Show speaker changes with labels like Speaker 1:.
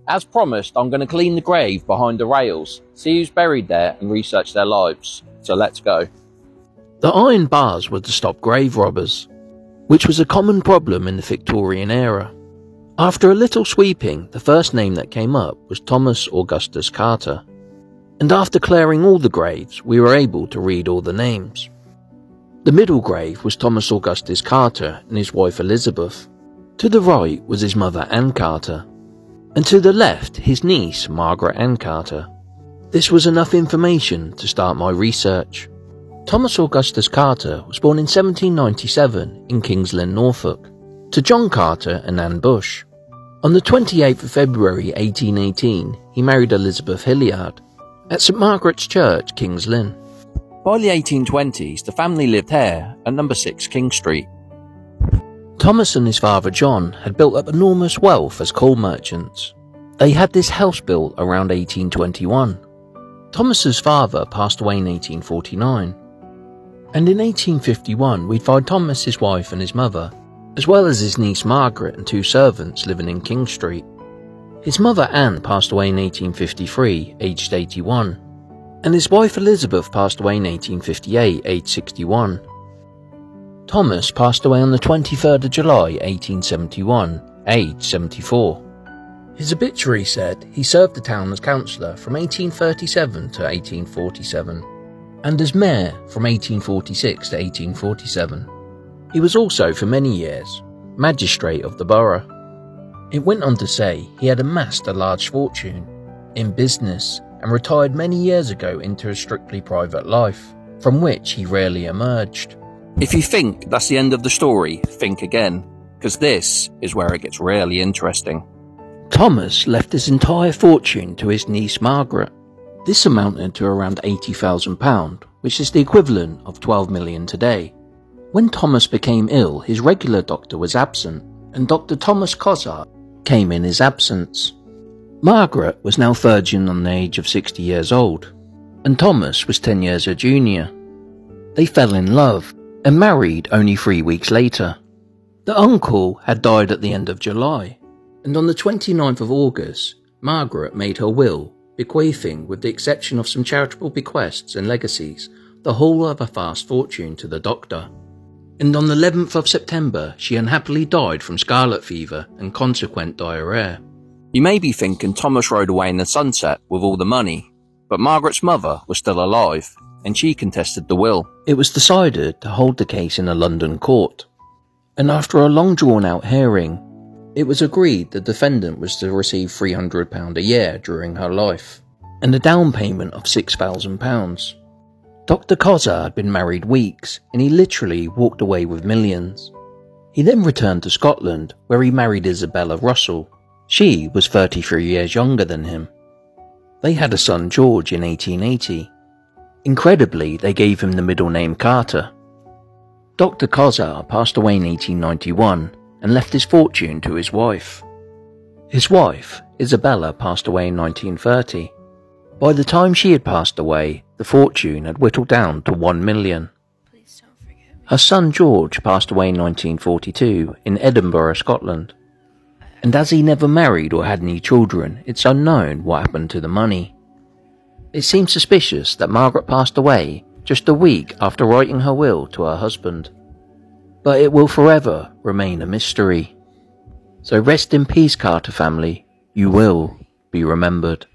Speaker 1: As promised, I'm going to clean the grave behind the rails, see who's buried there and research their lives. So let's go.
Speaker 2: The iron bars were to stop grave robbers, which was a common problem in the Victorian era. After a little sweeping, the first name that came up was Thomas Augustus Carter. And after clearing all the graves, we were able to read all the names. The middle grave was Thomas Augustus Carter and his wife Elizabeth. To the right was his mother Anne Carter, and to the left his niece Margaret Ann Carter. This was enough information to start my research. Thomas Augustus Carter was born in 1797 in King's Lynn, Norfolk, to John Carter and Anne Bush. On the 28th of February 1818, he married Elizabeth Hilliard at St Margaret's Church, King's Lynn.
Speaker 1: By the 1820s, the family lived here at number 6 King Street.
Speaker 2: Thomas and his father John had built up enormous wealth as coal merchants. They had this house built around 1821. Thomas's father passed away in 1849. And in 1851 we'd find Thomas, his wife and his mother, as well as his niece Margaret and 2 servants living in King Street. His mother Anne passed away in 1853, aged 81, and his wife Elizabeth passed away in 1858, aged 61. Thomas passed away on the 23rd of July 1871, aged 74. His obituary said he served the town as councillor from 1837 to 1847, and as mayor from 1846 to 1847. He was also, for many years, magistrate of the borough. It went on to say he had amassed a large fortune in business and retired many years ago into a strictly private life, from which he rarely emerged.
Speaker 1: If you think that's the end of the story, think again, because this is where it gets really interesting.
Speaker 2: Thomas left his entire fortune to his niece Margaret. This amounted to around £80,000, which is the equivalent of 12 million today. When Thomas became ill, his regular doctor was absent, and Dr. Thomas Cozzart came in his absence. Margaret was now verging on the age of 60 years old, and Thomas was 10 years her junior. They fell in love and married only 3 weeks later. The uncle had died at the end of July, and on the 29th of August, Margaret made her will, bequeathing, with the exception of some charitable bequests and legacies, the whole of her vast fortune to the doctor. And on the 11th of September, she unhappily died from scarlet fever and consequent diarrhea.
Speaker 1: You may be thinking Thomas rode away in the sunset with all the money, but Margaret's mother was still alive, and she contested the will.
Speaker 2: It was decided to hold the case in a London court, and after a long drawn-out hearing, it was agreed the defendant was to receive £300 a year during her life, and a down payment of £6,000. Dr. Cozzart had been married weeks, and he literally walked away with millions. He then returned to Scotland, where he married Isabella Russell. She was 33 years younger than him. They had a son, George, in 1880. Incredibly, they gave him the middle name Carter. Dr. Cozzart passed away in 1891 and left his fortune to his wife. His wife, Isabella, passed away in 1930. By the time she had passed away, the fortune had whittled down to 1 million. Her son George passed away in 1942 in Edinburgh, Scotland. And as he never married or had any children, it's unknown what happened to the money. It seems suspicious that Margaret passed away just a week after writing her will to her husband. But it will forever remain a mystery. So rest in peace, Carter family. You will be remembered.